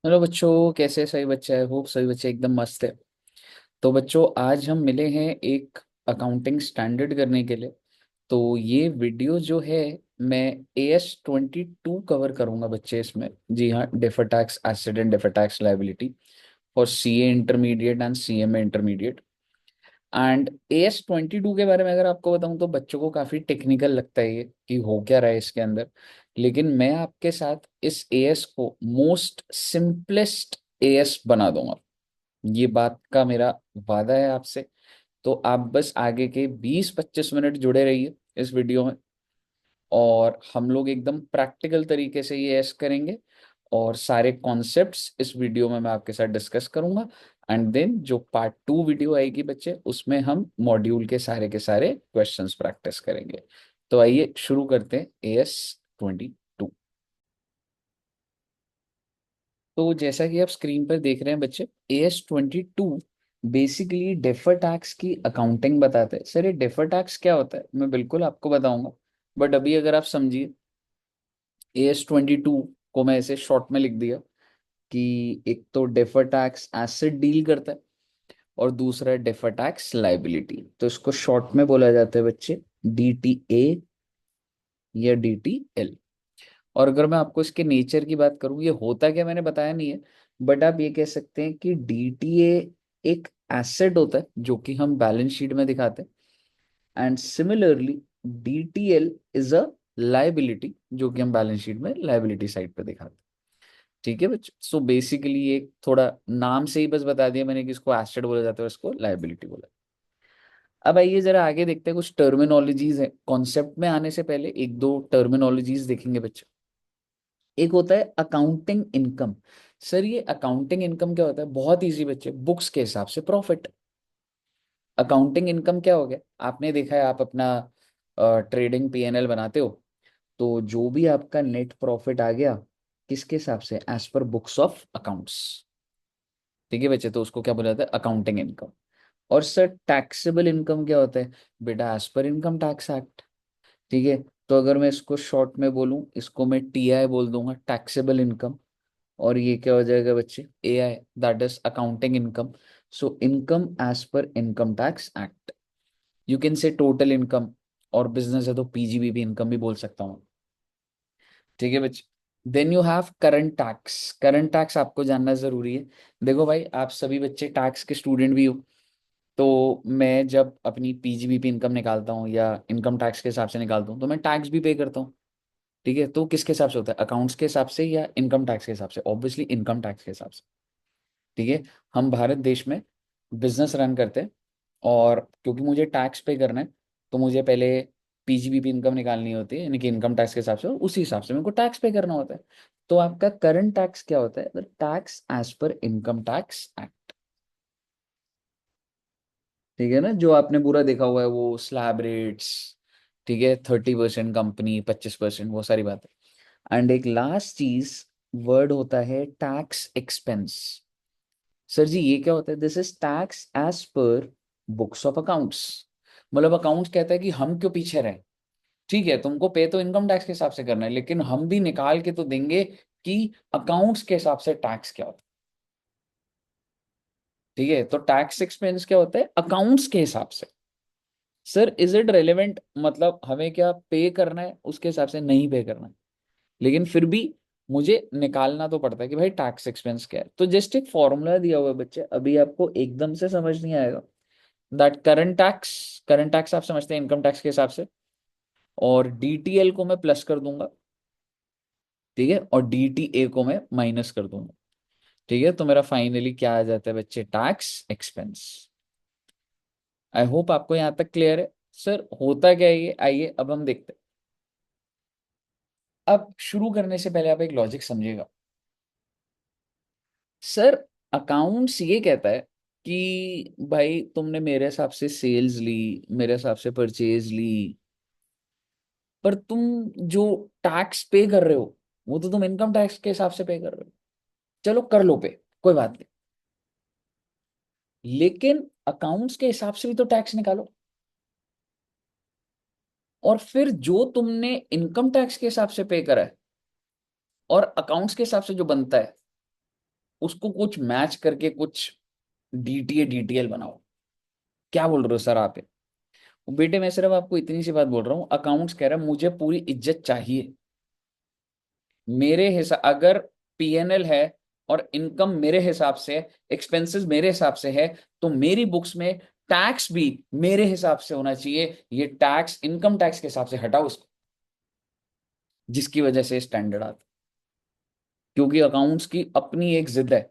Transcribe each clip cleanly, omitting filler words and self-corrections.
Hello बच्चों, कैसे? सही बच्चे है, होप सभी बच्चे एकदम मस्त है। तो बच्चों, आज हम मिले हैं एक अकाउंटिंग स्टैंडर्ड करने के लिए। तो ये वीडियो जो है, मैं AS 22 कवर करूंगा बच्चे इसमें। जी हाँ, defer tax asset and defer tax liability और CA intermediate and CMA intermediate. And AS 22 के बारे में अगर आपको बताऊं तो बच्चों को काफी टेक्निकल लगता है ये कि हो क्या रहा है इसके अंदर। लेकिन मैं आपके साथ इस AS को मोस्ट सिंपलेस्ट AS बना दूंगा। ये बात का मेरा वादा है आपसे। तो आप बस आगे के 20-25 मिनट जुड़े रहिए इस वीडियो में, और हम लोग एकदम प्रैक्टिकल तरीके से ये एस करेंगे। और सारे कॉन्सेप्ट्स इस वीडियो में मैं आपके साथ डिस्कस करूंगा। एंड देन जो पार्ट 2 वीडियो आएगी बच्चे, उसमें हम मॉड्यूल के सारे क्वेश्चंस प्रैक्टिस करेंगे। तो आइए शुरू करते हैं AS 22। तो जैसा कि आप स्क्रीन पर देख रहे हैं बच्चे, AS 22 बेसिकली डेफर टैक्स की अकाउंटिंग बताते हैं। सर, ये डेफर टैक्स क्या होता है मैं बिल्कुल आपको बताऊंगा। बट अभी अगर आप समझिए, AS 22 को मैं ऐसे शॉर्ट में लिख दिया कि एक तो डेफर टैक्स एसेट डील करता है और दूसरा है डेफर टैक्स लाइबिलिटी। तो इसको शॉर्ट में बोला जाता है बच्चे DTA या DTL। और अगर मैं आपको इसके नेचर की बात करूं, ये होता क्या मैंने बताया नहीं है। बट आप ये कह सकते हैं कि DTA एक एसेट होता है जो कि हम बैलेंस शीट में दिखाते हैं, and similarly DTL is a liability जो कि हम बैलेंस शीट में लाइबिलिटी साइड पे दिखाते हैं। ठीक है बच्चों, सो बेसिकली एक थोड़ा नाम से ही बस बता दिया मैंने कि इसको एसेट बोला जाता है और इसको लाइबिलिटी बोला। अब आइए जरा आगे देखते हैं, कुछ टर्मिनोलॉजीज है। कॉन्सेप्ट में आने से पहले एक दो टर्मिनोलॉजीज देखेंगे बच्चे। एक होता है अकाउंटिंग इनकम। सर, ये अकाउंटिंग इनकम क्या होता है? बहुत इजी बच्चे, बुक्स के हिसाब से प्रॉफिट। अकाउंटिंग इनकम क्या हो गया? आपने देखा है, आप अपना ट्रेडिंग PNL बनाते हो, तो जो भी आपका नेट प्रॉफिट आ गया, किसके हिसाब से? As per books of accounts. ठीक है बच्चे, तो उसको क्या बोला जाता है? Accounting income. और सर, टैक्सेबल इनकम क्या होता है? बेटा, as per income tax act. ठीक है, तो अगर मैं इसको शॉर्ट में बोलूं, इसको मैं TI बोल दूंगा, टैक्सेबल इनकम। और ये क्या हो जाएगा बच्चे? AI, that is accounting income. So income as per income tax act. You can say total income, और बिजनेस है तो PGBP इनकम भी बोल सकता हूँ। ठीक है बच्चे, then you have current tax. Current tax आपको जानना जरूरी है। देखो भाई, आप सभी बच्चे टैक्स के स्टूडेंट भी हो। तो मैं जब अपनी PGBP इनकम निकालता हूँ या इनकम टैक्स के हिसाब से निकालता हूँ, तो मैं टैक्स भी पे करता हूँ। ठीक है, तो किसके हिसाब से होता है? अकाउंट्स के हिसाब से या इनकम टैक्स के हिसाब से? ऑब्वियसली इनकम टैक्स के हिसाब से। ठीक है, हम भारत देश में बिजनेस रन करते हैं, और क्योंकि मुझे टैक्स पे करना है, तो मुझे पहले PGBP इनकम निकालनी होती है, यानी कि इनकम टैक्स के हिसाब से, और उसी हिसाब से मेरे को टैक्स पे करना होता है। तो आपका करंट टैक्स क्या होता है? Tax as per income tax act. ठीक है ना, जो आपने पूरा देखा हुआ है वो स्लैब रेट्स। ठीक है, 30% कंपनी, 25%, वो सारी बातें। एंड एक लास्ट चीज, वर्ड होता है टैक्स एक्सपेंस। सर जी, ये क्या होता है? This is tax as per books of accounts. मतलब अकाउंट्स कहता है कि हम क्यों पीछे रहे। ठीक है, तुमको पे तो इनकम टैक्स के हिसाब से करना है, लेकिन हम भी निकाल के तो देंगे कि अकाउंट्स के हिसाब से टैक्स क्या होता है। ठीक है, तो टैक्स एक्सपेंस क्या होता है? अकाउंट्स के हिसाब से। Sir, is it relevant? मतलब हमें क्या पे करना है उसके हिसाब से? नहीं पे करना है, लेकिन फिर भी मुझे निकालना तो पड़ता है कि भाई टैक्स एक्सपेंस क्या है। तो जस्ट एक फॉर्मूला दिया हुआ है बच्चे, अभी आपको एकदम से समझ नहीं आएगा। दैट करंट टैक्स आप समझते हैं इनकम टैक्स के हिसाब से, और DTL को मैं प्लस कर दूंगा। ठीक है, और DTA को मैं माइनस कर दूंगा। ठीक है, तो मेरा फाइनली क्या आ जाता है बच्चे? Tax expense. आई होप आपको यहां तक क्लियर है। सर, होता क्या है ये? आइए अब हम देखते हैं। अब शुरू करने से पहले आप एक लॉजिक समझिएगा। सर, अकाउंट्स ये कहता है कि भाई तुमने मेरे हिसाब से सेल्स ली, मेरे हिसाब से परचेज ली, पर तुम जो टैक्स पे कर रहे हो, वो तो तुम इनकम टैक्स के हिसाब से पे कर रहे हो। चलो कर लो पे, कोई बात नहीं, लेकिन अकाउंट्स के हिसाब से भी तो टैक्स निकालो। और फिर जो तुमने इनकम टैक्स के हिसाब से पे करा है और अकाउंट्स के हिसाब से जो बनता है, उसको कुछ मैच करके कुछ डीटीए डीटीएल बनाओ। क्या बोल रहे हो सर आप? बेटे मैं सिर्फ आपको इतनी सी बात बोल रहा हूँ, अकाउंट्स कह रहा है मुझे पूरी इज्जत चाहिए। मेरे हिसाब अगर पीएनएल है और इनकम मेरे हिसाब से, एक्सपेंसेस मेरे हिसाब से है, तो मेरी बुक्स में टैक्स भी मेरे हिसाब से होना चाहिए। ये टैक्स इनकम टैक्स के हिसाब से हटाओ उसको, जिसकी वजह से स्टैंडर्ड आता। क्योंकि अकाउंट्स की अपनी एक जिद है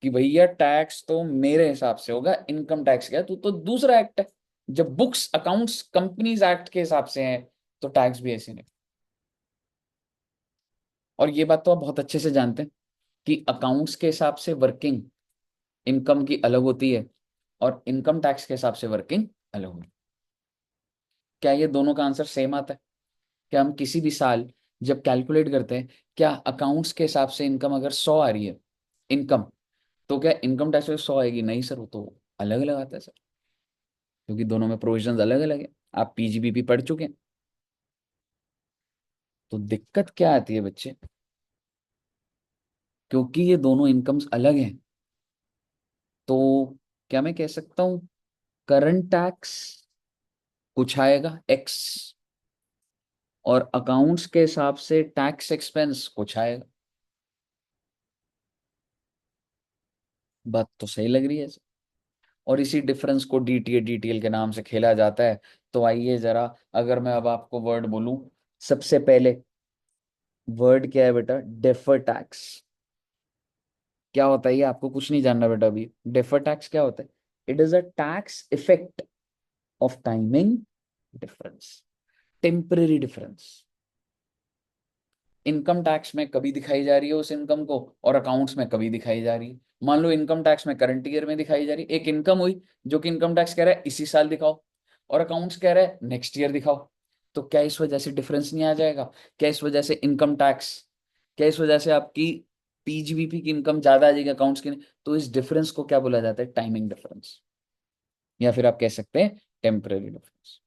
कि भैया टैक्स तो मेरे हिसाब से होगा, इनकम टैक्स क्या तो दूसरा एक्ट है। जब बुक्स अकाउंट्स कंपनीज एक्ट के हिसाब से हैं तो टैक्स भी ऐसे नहीं। और ये बात तो आप बहुत अच्छे से जानते हैं कि अकाउंट्स के हिसाब से वर्किंग इनकम की अलग होती है और इनकम टैक्स के हिसाब से वर्किंग अलग होती है। क्या ये दोनों का आंसर सेम आता है? क्या हम किसी भी साल जब कैलकुलेट करते हैं, क्या अकाउंट्स के हिसाब से इनकम अगर 100 आ रही है इनकम, तो क्या इनकम टैक्स में 100 आएगी? नहीं सर, वो तो अलग अलग आता है सर, क्योंकि दोनों में प्रोविजंस अलग अलग है। आप पीजीबीपी पढ़ चुके हैं। तो दिक्कत क्या आती है बच्चे? क्योंकि ये दोनों इनकम्स अलग हैं, तो क्या मैं कह सकता हूँ करंट टैक्स कुछ आएगा एक्स, और अकाउंट्स के हिसाब से टैक्स एक्सपेंस कुछ आएगा। बात तो सही लग रही है। और इसी डिफरेंस को डीटीए डीटीएल के नाम से खेला जाता है। तो आइए जरा, अगर मैं अब आपको वर्ड बोलूं, सबसे पहले वर्ड क्या है बेटा? Defer tax. क्या होता है ये आपको कुछ नहीं जानना बेटा अभी। डेफर टैक्स क्या होता है? It is a tax effect of timing difference, temporary difference. Income tax में कभी दिखाई जा रही है उस इनकम को, और अकाउंट्स में कभी दिखाई जा रही है। मान लो इनकम टैक्स में करंट ईयर में दिखाई जा रही है, एक इनकम हुई जो कि इनकम टैक्स कह रहा है इसी साल दिखाओ, और अकाउंट्स कह रहा है नेक्स्ट ईयर दिखाओ। तो क्या इस वजह से डिफरेंस नहीं आ जाएगा? क्या इस वजह से इनकम टैक्स, क्या इस वजह से आपकी पीजीबीपी की इनकम ज्यादा आ जाएगी अकाउंट्स की नहीं? तो इस डिफरेंस को क्या बोला जाता है? टाइमिंग डिफरेंस, या फिर आप कह सकते हैं टेम्पररी डिफरेंस।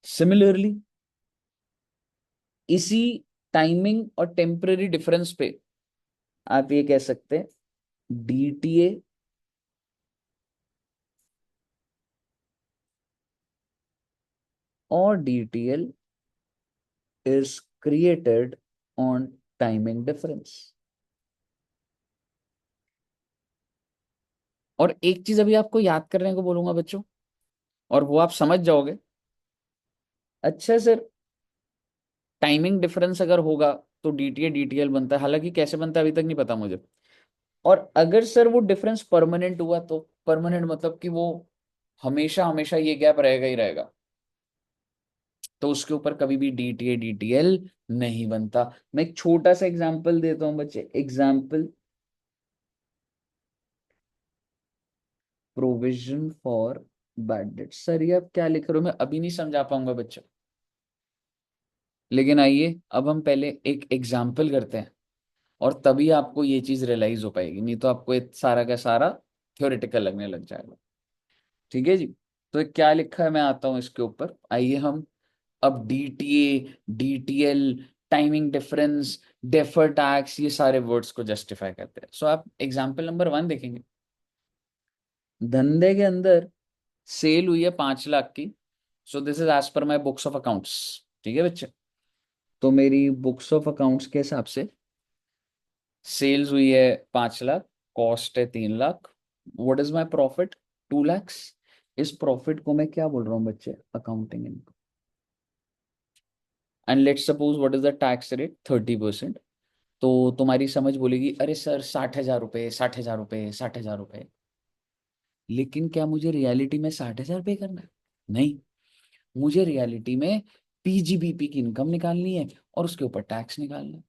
सिमिलरली इसी टाइमिंग और टेम्पररी डिफरेंस पे आप ये कह सकते हैं डीटीए और DTL is created on timing difference. और एक चीज अभी आपको याद करने को बोलूंगा बच्चों, और वो आप समझ जाओगे। अच्छा सर, टाइमिंग डिफरेंस अगर होगा तो डीटीए डीटीएल बनता है, हालांकि कैसे बनता है अभी तक नहीं पता मुझे। और अगर सर वो डिफरेंस परमानेंट हुआ, तो परमानेंट मतलब कि वो हमेशा हमेशा ये गैप रहेगा ही रहेगा, तो उसके ऊपर कभी भी डीटीए डीटीएल नहीं बनता। मैं एक छोटा सा एग्जांपल देता हूं बच्चे। Example, provision for bad debt. Sir ये आप क्या लिख रहे हो? मैं अभी नहीं समझा पाऊंगा बच्चों, लेकिन आइए अब हम पहले एक एग्जांपल करते हैं, और तभी आपको ये चीज रियलाइज हो पाएगी, नहीं तो आपको ये सारा का सारा थ्योरेटिकल लगने लग जाएगा। ठीक है जी। तो ये क्या लिखा है मैं आता हूं इसके ऊपर। आइए हम अब DTA DTL, timing difference, defer tax, ये सारे वर्ड्स को जस्टिफाई करते हैं। सो आप एग्जांपल नंबर 1 देखेंगे। धंधे के अंदर सेल हुई है 5 लाख की। So this is as per my books of accounts. ठीक है बच्चे? तो मेरी बुक्स ऑफ अकाउंट्स के हिसाब से सेल्स हुई है 5 लाख, कॉस्ट है 3 lakh, what is my profit? 2 lakhs। इस प्रॉफिट को मैं क्या बोल रहा हूँ बच्चे? Accounting income. And let's suppose what is the tax rate? 30%। तो तुम्हारी समझ बोलेगी अरे सर 60,000 रुपये, 60,000 रुपये, 60,000 रुपये। लेकिन क्या मुझे रियलिटी में 60,000 पे करना है? नहीं, मुझे रियलिटी में पीजीबीपी की इनकम निकालनी है और उसके ऊपर टैक्स निकालना है।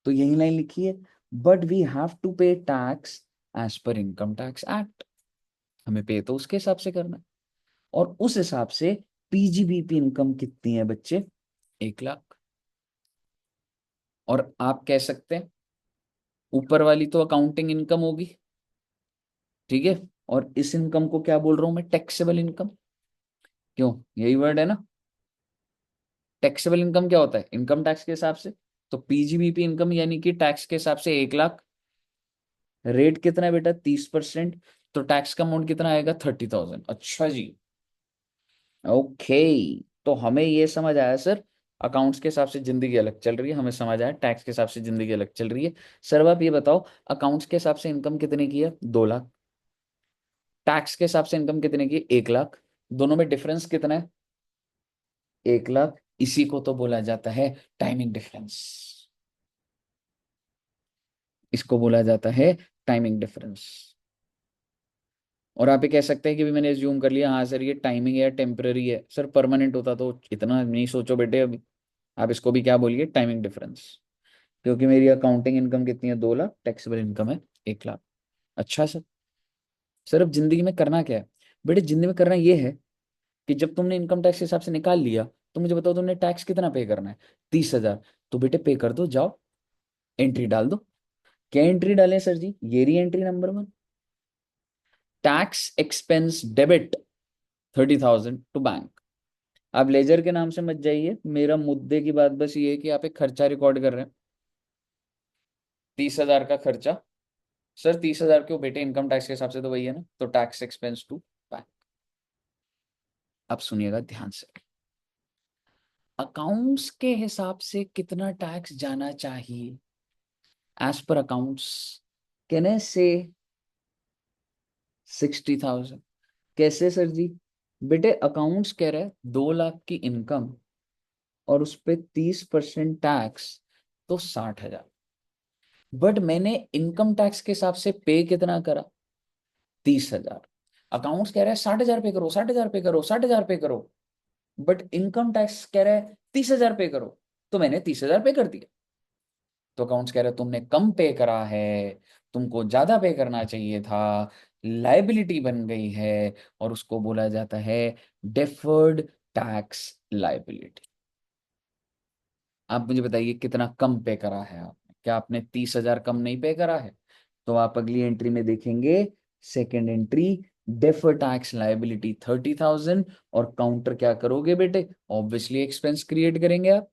तो यही लाइन लिखी है, but we have to pay tax as per income tax act. हमें पे तो उसके हिसाब से करना है, और उस हिसाब से पीजीबीपी इनकम कितनी है बच्चे? 1 लाख। और आप कह सकते हैं ऊपर वाली तो अकाउंटिंग इनकम होगी, ठीक है, और इस इनकम को क्या बोल रहा हूं मैं? Taxable income. क्यों? यही वर्ड है ना। टैक्सेबल इनकम क्या होता है? इनकम टैक्स के हिसाब से। तो पीजीबीपी इनकम यानी कि टैक्स के हिसाब से 1 लाख, रेट कितना है बेटा 30%, तो टैक्स का अमाउंट कितना आएगा 30,000। अच्छा जी, ओके। तो हमें ये समझ आया सर, अकाउंट्स के हिसाब से जिंदगी अलग चल रही है, हमें समझ आया टैक्स के हिसाब से जिंदगी अलग चल रही है। सर अब आप ये बताओ, अकाउंट्स के हिसाब से इनकम कितने की है 2 लाख, टैक्स के हिसाब से इनकम कितने की 1 लाख, दोनों में डिफरेंस कितना है 1 लाख। इसी को तो बोला जाता है टाइमिंग डिफरेंस, इसको बोला जाता है टाइमिंग डिफरेंस। और आप ये कह सकते हैं कि भी मैंने एज्यूम कर लिया, हाँ सर ये टाइमिंग है टेम्पररी है, सर परमानेंट होता तो इतना नहीं सोचो बेटे अभी। आप इसको भी क्या बोलिए टाइमिंग डिफरेंस, क्योंकि मेरी अकाउंटिंग इनकम कितनी है 2 लाख, टैक्सेबल इनकम है 1 लाख। अच्छा सर, सर अब जिंदगी में करना क्या है बेटे, जिंदगी में करना ये है कि जब तुमने इनकम टैक्स के हिसाब से निकाल लिया, तो मुझे बताओ तुमने टैक्स कितना पे करना है 30,000, तो बेटे पे कर दो, जाओ एंट्री डाल दो। क्या एंट्री डालें सर जी, ये रही entry number 1, tax expense debit 30,000 to bank. आप लेजर के नाम से मत जाइए, मेरा मुद्दे की बात बस ये है कि आप एक खर्चा रिकॉर्ड कर रहे हैं, 30,000 का खर्चा। सर 30,000 क्यों बेटे, इनकम टैक्स के हिसाब से तो वही है ना, तो टैक्स एक्सपेंस टू बैंक। अब सुनिएगा ध्यान से, अकाउंट्स के हिसाब से कितना टैक्स जाना चाहिए as per accounts, can I से 60,000। कैसे सर जी, बेटे अकाउंट्स कह रहा है 2 लाख की इनकम और उस पे 30% टैक्स, तो 60,000। बट मैंने इनकम टैक्स के हिसाब से पे कितना करा 30,000। अकाउंट्स कह रहा है 60,000 पे करो, 60,000 पे करो, 60,000 पे करो, बट इनकम टैक्स कह रहा है 30,000 पे करो, तो मैंने 30,000 पे कर दिया। तो अकाउंट्स कह रहे तुमने कम पे करा है, तुमको ज्यादा पे करना चाहिए था, लाइबिलिटी बन गई है, और उसको बोला जाता है डेफर्ड टैक्स लाइबिलिटी। आप मुझे बताइए कितना कम पे करा है आपने, क्या आपने 30,000 कम नहीं पे करा है? तो आप अगली एंट्री में देखेंगे, second entry, defer tax liability 30,000, और काउंटर क्या करोगे बेटे, ऑब्वियसली एक्सपेंस क्रिएट करेंगे आप,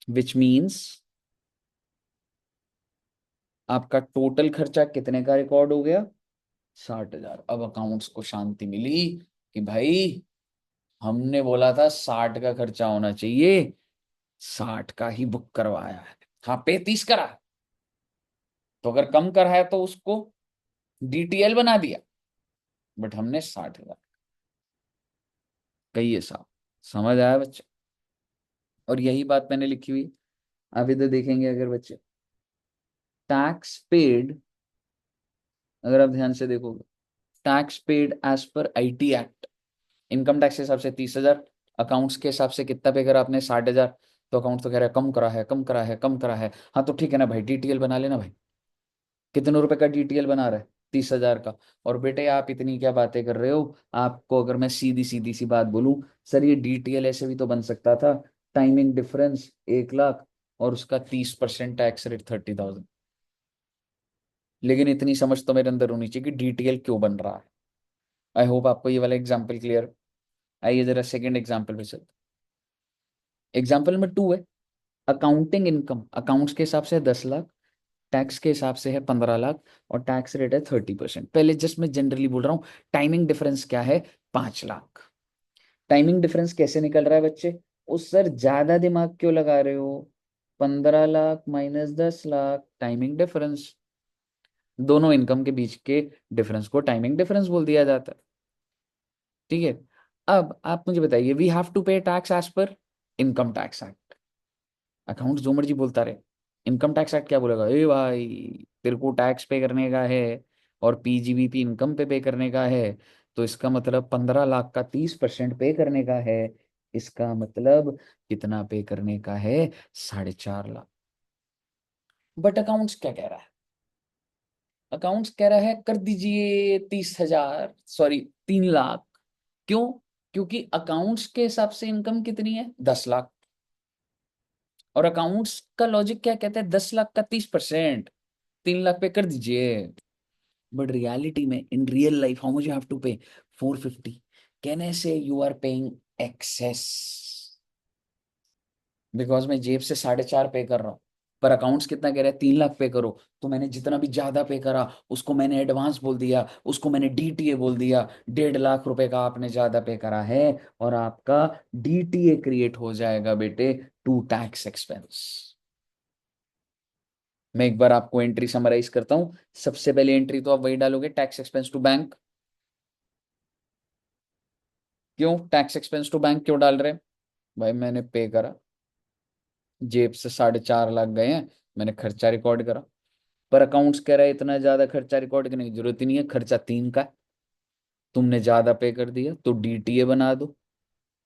विच मीन्स आपका टोटल खर्चा कितने का रिकॉर्ड हो गया 60,000। अब अकाउंट्स को शांति मिली कि भाई हमने बोला था 60 का खर्चा होना चाहिए, 60 का ही बुक करवाया है, हाँ पे 30 करा है, तो अगर कम करा है तो उसको डीटीएल बना दिया, बट हमने 60,000। कहिए साहब, समझ आया बच्चे? और यही बात मैंने लिखी हुई, आप इधर देखेंगे अगर बच्चे, टैक्स पेड, अगर आप ध्यान से देखोगे, tax paid as per IT act, income tax के हिसाब से 30,000, अकाउंट्स के हिसाब से कितना पे करा आपने 60,000, तो अकाउंट्स तो कह रहा है कम करा है, कम करा है, कम करा है, हाँ तो ठीक है ना भाई डीटीएल बना लेना भाई। कितने रुपए का डीटीएल बना रहा है 30,000 का। और बेटे आप इतनी क्या बातें कर रहे हो, आपको अगर मैं सीधी सीधी सी बात बोलूं, सर ये डीटीएल ऐसे भी तो बन सकता था, टाइमिंग डिफरेंस 1 लाख और उसका 30% टैक्स रेट 30,000। लेकिन इतनी समझ तो मेरे अंदर होनी चाहिए कि डीटीएल क्यों बन रहा है। आई होप आपको ये वाला एग्जाम्पल क्लियर। आइए जरा सेकेंड एग्जाम्पल पे चलते। एग्जाम्पल नंबर 2 है, अकाउंटिंग इनकम अकाउंट्स के हिसाब से है 10 लाख, टैक्स के हिसाब से है 15 लाख, और टैक्स रेट है 30%। पहले जस्ट मैं जनरली बोल रहा हूँ, टाइमिंग डिफरेंस क्या है 5 लाख। टाइमिंग डिफरेंस कैसे निकल रहा है बच्चे, उस सर ज्यादा दिमाग क्यों लगा रहे हो, 15 lakh minus 10 lakh timing difference, दोनों इनकम के बीच के डिफरेंस को टाइमिंग डिफरेंस बोल दिया जाता है। ठीक है, अब आप मुझे बताइए, we have to pay tax as per income tax act. Account जो मर्जी बोलता रहे, इनकम टैक्स एक्ट क्या बोलेगा, ए भाई तेरे को टैक्स पे करने का है और पीजीबीपी इनकम पे करने का है, तो इसका मतलब 15 लाख का 30% पे करने का है, इसका मतलब कितना पे करने का है 4.5 लाख। बट अकाउंट्स क्या कह रहा है, अकाउंट्स कह रहा है कर दीजिए 30,000, सॉरी 3 लाख। क्यों, क्योंकि अकाउंट्स के हिसाब से इनकम कितनी है 10 लाख, और अकाउंट्स का लॉजिक क्या कहता है 10 लाख का 30%, 3 लाख पे कर दीजिए। बट रियलिटी में in real life how much you have to pay 450। Can I say you are paying excess, because मैं जेब से 4.5 पे कर रहा हूँ, पर अकाउंट्स कितना कह रहा है, 3 लाख पे करो। तो मैंने जितना भी ज्यादा पे करा उसको मैंने एडवांस बोल दिया, उसको मैंने डीटीए बोल दिया। 1.5 लाख रुपए का आपने ज्यादा पे करा है, और आपका डीटीए क्रिएट हो जाएगा बेटे, टू टैक्स एक्सपेंस। मैं एक बार आपको एंट्री समराइज करता हूं। सबसे पहले एंट्री तो आप वही डालोगे, टैक्स एक्सपेंस टू बैंक। क्यों टैक्स एक्सपेंस टू बैंक क्यों डाल रहे हैं? भाई मैंने पे करा, जेब से 4.5 लाख गए हैं, मैंने खर्चा रिकॉर्ड करा। पर अकाउंट्स कह रहा है इतना ज्यादा खर्चा रिकॉर्ड करने की जरूरत ही नहीं है, खर्चा 3 का है। तुमने ज्यादा पे कर दिया तो डीटीए बना दो।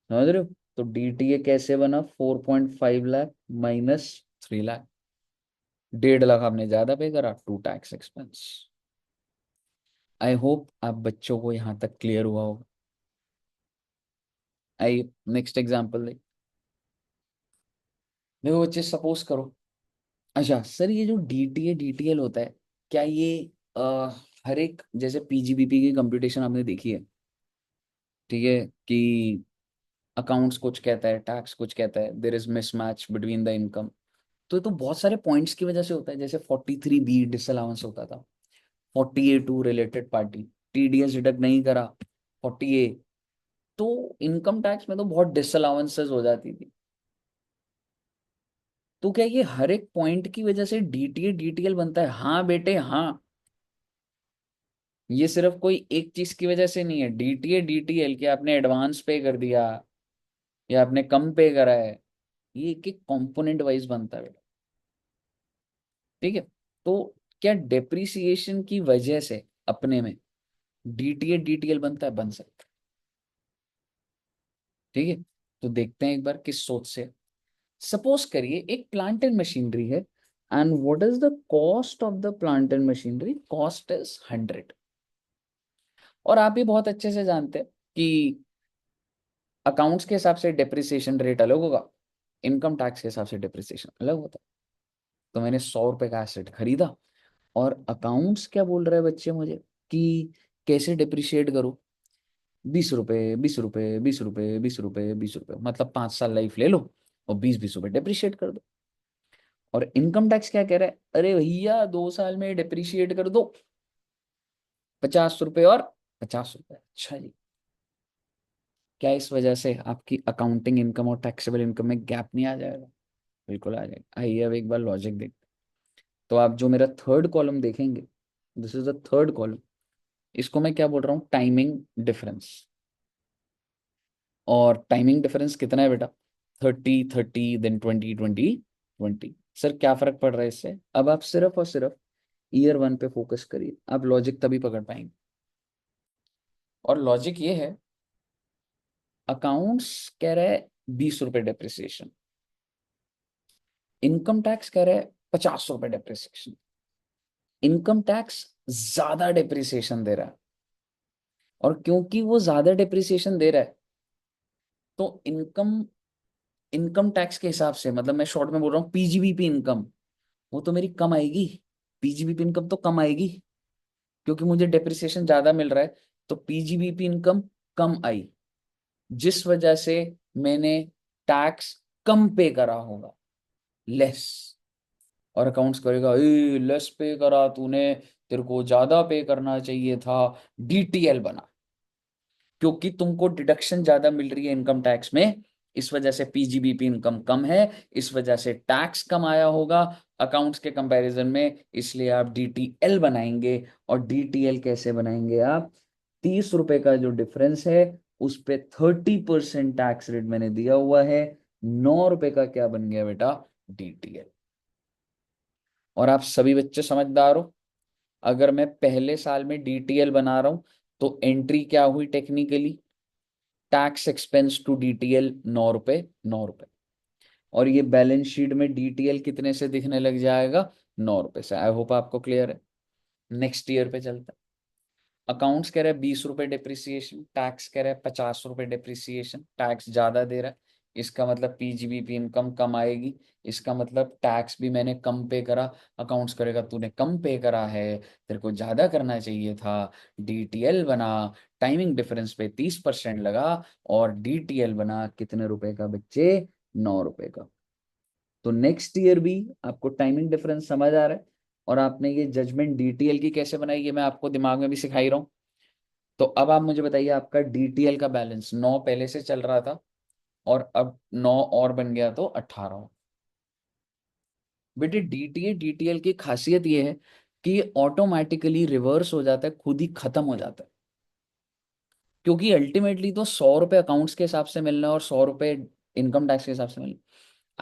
समझ रहे हो? तो डीटीए कैसे बना, 4.5 लाख माइनस 3 लाख। 1.5 लाख आपने ज्यादा पे करा, to tax expense. I hope आप बच्चों को यहां तक क्लियर हुआ होगा। आई नेक्स्ट एग्जाम्पल दे। देखो बच्चे, सपोज करो, अच्छा सर ये जो डीटीए डीटीएल होता है, क्या ये हर एक, जैसे पीजीबीपी की कंप्यूटेशन आपने देखी है, ठीक है, कि अकाउंट्स कुछ कहता है, टैक्स कुछ कहता है, there is mismatch between the income. तो ये तो बहुत सारे पॉइंट्स की वजह से होता है। जैसे 43B डिसअलाउंस होता था, 40A2 related party, TDS deduct नहीं करा, 40A, तो इनकम टैक्स में तो बहुत डिसअलाउंसेस हो जाती थी। तो क्या ये हर एक पॉइंट की वजह से डीटीए डीटीएल बनता है? हाँ बेटे हाँ। ये सिर्फ कोई एक चीज की वजह से नहीं है। डीटीए डीटीएल के आपने एडवांस पे कर दिया या आपने कम पे करा है, ये एक एक कंपोनेंट वाइज बनता है बेटा। ठीक है? तो क्या डेप्रिसिएशन की वजह से अपने में डीटीए डीटीएल बनता है? बन सकता है। ठीक है? तो देखते हैं एक बार किस सोच से। सपोज करिए एक प्लांट एंड मशीनरी है, and what is the cost of the plant and machinery? Cost is 100। और आप भी बहुत अच्छे से जानते हैं कि अकाउंट्स के हिसाब से डेप्रिसिएशन रेट अलग होगा, इनकम टैक्स के हिसाब से डेप्रिसिएशन अलग होता है। तो मैंने 100 रुपए का एसेट खरीदा, और अकाउंट्स क्या बोल रहे हैं बच्चे मुझे, कि कैसे डिप्रिशिएट करो? 20 रुपए, 20 रुपए, 20 रुपए, 20 रुपए, 20 रुपए, मतलब 5 साल लाइफ ले लो और 20-20 रुपए डिप्रिशिएट कर दो। और इनकम टैक्स क्या कह रहा है, अरे भैया 2 साल में डिप्रिशिएट कर दो 50 रुपए और 50 रुपए। अच्छा जी, क्या इस वजह से आपकी अकाउंटिंग इनकम और टैक्सेबल इनकम में गैप नहीं आ जाएगा? बिल्कुल आ जाएगा। आइए अब एक बार लॉजिक देख। तो आप जो मेरा थर्ड कॉलम देखेंगे, this is the third column, इसको मैं क्या बोल रहा हूँ, टाइमिंग डिफरेंस। और टाइमिंग डिफरेंस कितना है बेटा? 30-30, देन 20-20-20। सर क्या फर्क पड़ रहा है इससे? अब आप सिर्फ और सिर्फ ईयर 1 पे फोकस करिए, आप लॉजिक तभी पकड़ पाएंगे। और लॉजिक ये है, अकाउंट्स कह रहा है 20 रुपए डेप्रिसिएशन, इनकम टैक्स कह रहा है 50 रुपए डेप्रिसिएशन। इनकम टैक्स ज्यादा डेप्रिसिएशन दे रहा है, और क्योंकि वो ज्यादा डेप्रिसिएशन दे रहा है, तो इनकम इनकम टैक्स के हिसाब से, मतलब मैं शॉर्ट में बोल रहा हूँ, पीजीबीपी इनकम वो तो मेरी कम आएगी। पीजीबीपी इनकम तो कम आएगी, क्योंकि मुझे डेप्रिसिएशन ज्यादा मिल रहा है। तो पीजीबीपी इनकम कम आई, जिस वजह से मैंने टैक्स कम पे करा होगा, लेस। और अकाउंट्स करेगा, ए लेस पे करा तूने, तेरे को ज्यादा पे करना चाहिए था, डीटीएल बना। क्योंकि तुमको डिडक्शन ज्यादा मिल रही है इनकम टैक्स में, इस वजह से पीजीबीपी इनकम कम है, इस वजह से टैक्स कम आया होगा अकाउंट्स के कंपैरिजन में, इसलिए आप डीटीएल बनाएंगे। और डीटीएल कैसे बनाएंगे आप? 30 रुपए का जो डिफरेंस है उस पे 30% टैक्स रेट मैंने दिया हुआ है, 9 रुपए का क्या बन गया बेटा? डीटीएल। और आप सभी बच्चे समझदार हो, अगर मैं पहले साल में डीटीएल बना रहा हूं, तो एंट्री क्या हुई technically? Tax expense to DTL 9 रुपए, 9 रुपए। और ये बैलेंस शीट में डीटीएल कितने से दिखने लग जाएगा? 9 रुपए से। आई होप आपको क्लियर है। नेक्स्ट ईयर पे चलता है। अकाउंट्स कह रहे हैं 20 रुपए डिप्रिसिएशन, टैक्स कह रहे हैं 50 रुपए डिप्रिसिएशन, टैक्स ज्यादा दे रहा है, इसका मतलब पीजीबीपी इनकम कम आएगी, इसका मतलब टैक्स भी मैंने कम पे करा। अकाउंट्स करेगा तूने कम पे करा है, तेरे को ज्यादा करना चाहिए था, डीटीएल बना। टाइमिंग डिफरेंस पे 30% लगा, और डीटीएल बना कितने रुपए का बच्चे? 9 रुपए का। तो नेक्स्ट ईयर भी आपको टाइमिंग डिफरेंस समझ आ रहा है, और आपने ये जजमेंट डीटीएल की कैसे बनाई ये मैं आपको दिमाग में भी सिखाई रहा हूँ। तो अब आप मुझे बताइए, आपका डीटीएल का बैलेंस 9 पहले से चल रहा था, और अब 9 और बन गया तो 18। बेटे डीटीए डीटीएल की खासियत ये है कि ये ऑटोमेटिकली रिवर्स हो जाता है, खुद ही खत्म हो जाता है। क्योंकि अल्टीमेटली तो 100 रुपए अकाउंट्स के हिसाब से मिलना है और 100 रुपए इनकम टैक्स के हिसाब से मिलना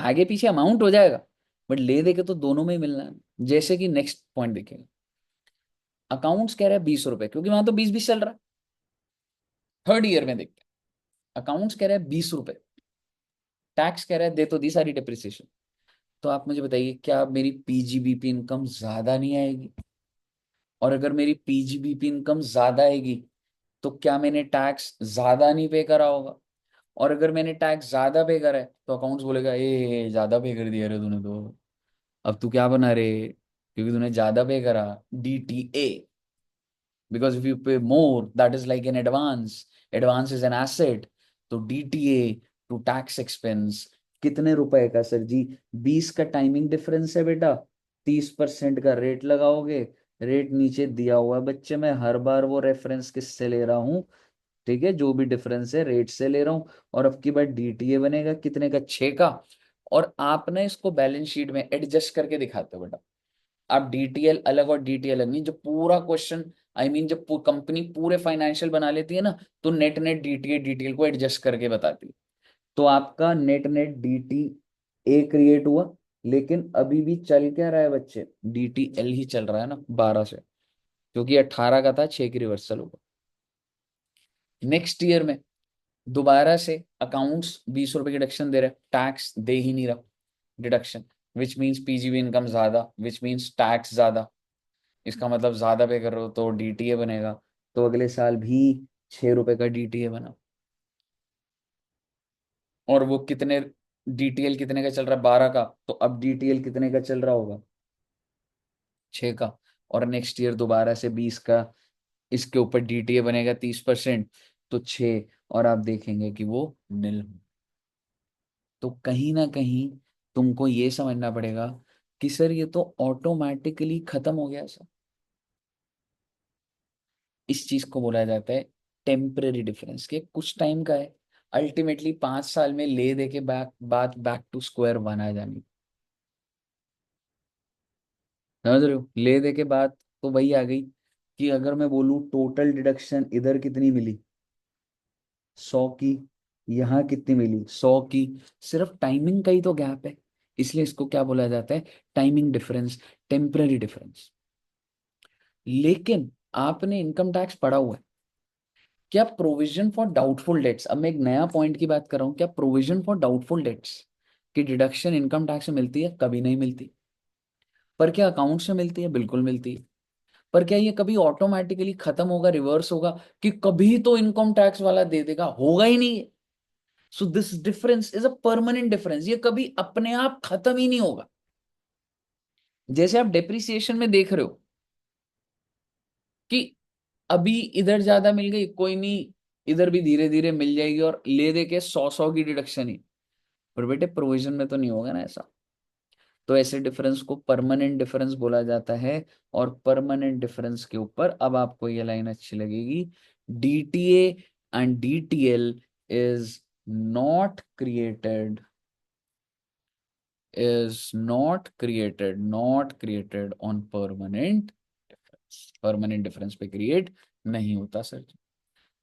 है। आगे पीछे अमाउंट हो जाएगा, बट ले दे के तो दोनों में ही मिलना है। जैसे कि नेक्स्ट पॉइंट देखिएगा, अकाउंट्स कह रहा है 20 रुपए, क्योंकि वहां तो 20-20 चल रहा है। थर्ड ईयर में देखते हैं, अकाउंट्स कह रहा है 20 रुपए, टैक्स कह रहा है दे तो दी सारी डिप्रिसिएशन। तो आप मुझे बताइए, क्या मेरी पीजीबीपी इनकम ज्यादा नहीं आएगी? और अगर मेरी पीजीबीपी इनकम ज्यादा आएगी, तो क्या मैंने टैक्स ज्यादा नहीं पे करा होगा? और अगर मैंने टैक्स ज्यादा पे करा है, तो अकाउंट्स बोलेगा ए ज्यादा पे कर दिया रे तूने तो, अब तू क्या बना रे, क्योंकि तूने ज्यादा पे करा। DTA, because if you pay more, that is like an advance is an asset। तो डीटीए टू टैक्स एक्सपेंस कितने रुपए का सर जी? 20 का टाइमिंग डिफरेंस है बेटा, 30% का रेट लगाओगे। रेट नीचे दिया हुआ है बच्चे, मैं हर बार वो रेफरेंस किससे ले रहा हूँ? ठीक है, जो भी डिफरेंस है रेट से ले रहा हूँ। और अब की बार डीटीए बनेगा कितने का? 6 का। और आपने इसको बैलेंस शीट में एडजस्ट करके दिखाते हो बेटा। आप डीटीएल अलग और डीटीएल अलग नहीं, जब पूरा क्वेश्चन, आई मीन जब कंपनी पूरे फाइनेंशियल बना लेती है ना, तो नेट नेट डीटीए डीटीएल को एडजस्ट करके बताती है। तो आपका नेट नेट डीटी ए क्रिएट हुआ, लेकिन अभी भी चल क्या रहा है बच्चे? डीटीएल ही चल रहा है ना 12 से, क्योंकि 18 का था, 6 की रिवर्सल होगा। नेक्स्ट ईयर में दोबारा से अकाउंट्स 20 रुपए की डिडक्शन दे रहे, टैक्स दे ही नहीं रहा deduction, which means PGB income ज्यादा, विच मीन्स टैक्स ज्यादा। इसका मतलब ज्यादा पे कर रहे हो तो डीटीए बनेगा। तो अगले साल भी 6 रुपए का डीटीए बना। और वो कितने, डीटीएल कितने का चल रहा है? 12 का। तो अब डीटीएल कितने का चल रहा होगा? 6 का। और नेक्स्ट ईयर दोबारा से 20 का, इसके ऊपर डीटीए बनेगा 30%, तो 6। और आप देखेंगे कि वो नील। तो कहीं ना कहीं तुमको ये समझना पड़ेगा कि सर ये तो ऑटोमेटिकली खत्म हो गया सर। इस चीज को बोला जाता है टेम्पररी डिफरेंस, के कुछ टाइम का है। अल्टीमेटली 5 साल में ले दे के बात बैक टू स्क्वायर वन आ जानी। समझ रहे हो? ले दे के बात तो वही आ गई कि अगर मैं बोलूं टोटल डिडक्शन इधर कितनी मिली? 100 की। यहाँ कितनी मिली? 100 की। सिर्फ टाइमिंग का ही तो गैप है, इसलिए इसको क्या बोला जाता है? Timing difference, temporary difference. लेकिन आपने इनकम टैक्स पढ़ा हुआ है, क्या प्रोविजन फॉर डाउटफुल डेट्स, अब मैं एक नया पॉइंट की बात कर रहा हूं, क्या प्रोविजन फॉर डाउटफुल डेट्स की डिडक्शन इनकम टैक्स में मिलती है? कभी नहीं मिलती। पर क्या अकाउंट से मिलती है? बिल्कुल मिलती है। पर क्या ये कभी ऑटोमेटिकली खत्म होगा, रिवर्स होगा कि कभी तो इनकम टैक्स वाला दे देगा? होगा ही नहीं है। So this difference is a permanent difference, ये कभी अपने आप खत्म ही नहीं होगा। जैसे आप डेप्रिसिएशन में देख रहे हो कि अभी इधर ज्यादा मिल गई, कोई नहीं, इधर भी धीरे धीरे मिल जाएगी, और ले दे के 100-100 की डिडक्शन ही। पर बेटे प्रोविजन में तो नहीं होगा ना ऐसा। तो ऐसे डिफरेंस को परमानेंट डिफरेंस बोला जाता है। और परमानेंट डिफरेंस के ऊपर अब आपको ये लाइन अच्छी लगेगी, DTA and DTL is not created, not created on permanent difference. Permanent difference पे क्रिएट नहीं होता सर।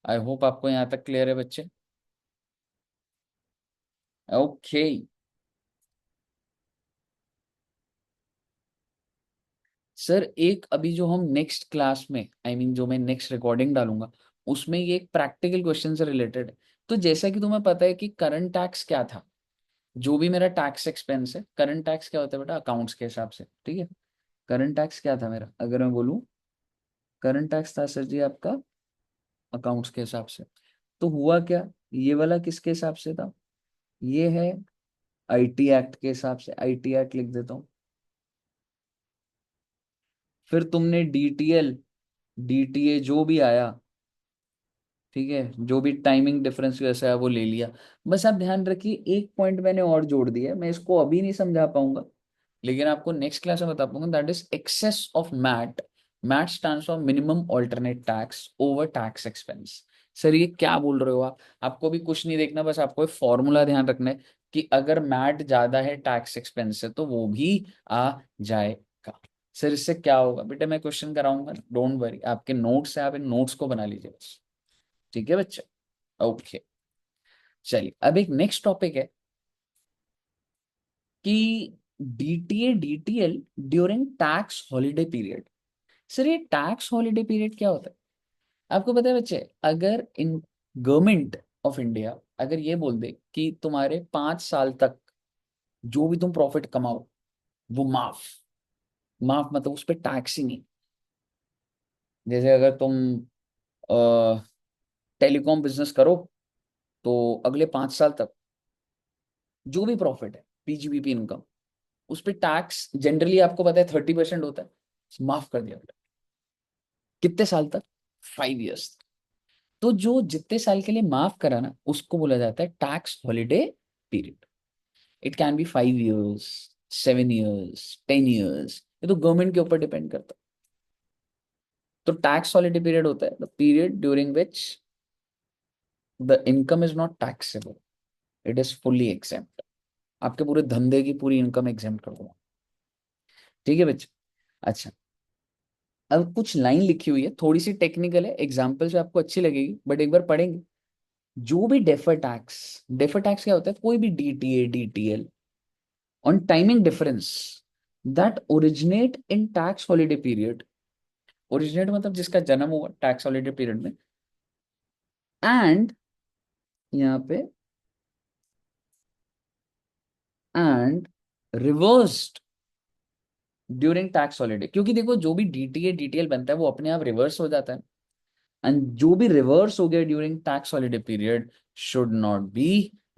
आई होप आपको यहाँ तक क्लियर है बच्चे। ओके। सर एक अभी जो हम नेक्स्ट क्लास में, आई मीन जो मैं नेक्स्ट रिकॉर्डिंग डालूंगा, उसमें ये एक प्रैक्टिकल क्वेश्चन से रिलेटेड है। तो जैसा कि तुम्हें पता है कि करंट टैक्स क्या था, जो भी मेरा टैक्स एक्सपेंस है, करंट टैक्स क्या होता है बेटा? अकाउंट्स के हिसाब से, ठीक है। करंट टैक्स क्या था मेरा, अगर मैं बोलूँ? करंट टैक्स था सर जी आपका अकाउंट्स के हिसाब से। तो हुआ क्या, ये वाला किसके हिसाब से था? ये है आईटी एक्ट के हिसाब से, आईटी एक्ट लिख देता हूँ। फिर तुमने डीटीएल, डीटीए जो भी आया, ठीक है, जो भी टाइमिंग डिफरेंस की वजह से है वो ले लिया। बस आप ध्यान रखिए, एक पॉइंट मैंने और जोड़ दिया है, मैं इसको अभी नहीं समझा पाऊंगा, लेकिन आपको नेक्स्ट क्लास में बता पाऊंगा, that is excess of MAT. MAT stands for minimum alternate tax over tax expense. Sir ये क्या बोल रहे हो आप? आपको भी कुछ नहीं देखना, बस आपको एक फॉर्मूला ध्यान रखना है कि अगर मैट ज्यादा है टैक्स एक्सपेंस से तो वो भी आ जाएगा। सर इससे क्या होगा बेटा, मैं क्वेश्चन कराऊंगा, डोंट वरी, आपके नोट्स है, आप इन नोट्स को बना लीजिए बस। ठीक है बच्चे, ओके। चलिए अब एक नेक्स्ट टॉपिक है कि DTA DTL during tax holiday period. Sir ये टैक्स हॉलिडे पीरियड क्या होता है? आपको पता है बच्चे, अगर इन गवर्नमेंट ऑफ इंडिया अगर ये बोल दे कि तुम्हारे 5 साल तक जो भी तुम प्रॉफिट कमाओ वो माफ, माफ मतलब उस पर टैक्स ही नहीं। जैसे अगर तुम टेलीकॉम बिजनेस करो तो अगले 5 साल तक जो भी प्रॉफिट है, पीजीबीपी इनकम, उस पर टैक्स जनरली आपको पता है 30% होता है, माफ कर दिया बेटा। कितने साल तक? 5 इयर्स। तो जो जितने साल के लिए माफ करा ना उसको बोला जाता है tax holiday period. It can be 5 years, 7 years, 10 years, ये तो गवर्नमेंट के ऊपर डिपेंड करता है। तो टैक्स हॉलिडे पीरियड होता है the period during which the income is not taxable, it is fully exempt. आपके पूरे धंधे की पूरी इनकम एग्जेम्प्ट कर दूंगा। ठीक है बच्चे, अच्छा। अब कुछ लाइन लिखी हुई है, थोड़ी सी टेक्निकल है, एग्जाम्पल से आपको अच्छी लगेगी, बट एक बार पढ़ेंगे। जो भी डेफर टैक्स क्या होता है? कोई भी DTA DTL on timing difference that originate in tax holiday period. Originate मतलब जिसका जन्म हुआ टैक्स हॉलिडे पीरियड में, एंड यहाँ पे and reversed during tax holiday. क्योंकि देखो जो भी डीटीए डीटीएल बनता है वो अपने आप रिवर्स हो जाता है, एंड जो भी रिवर्स हो गया during tax holiday period should not be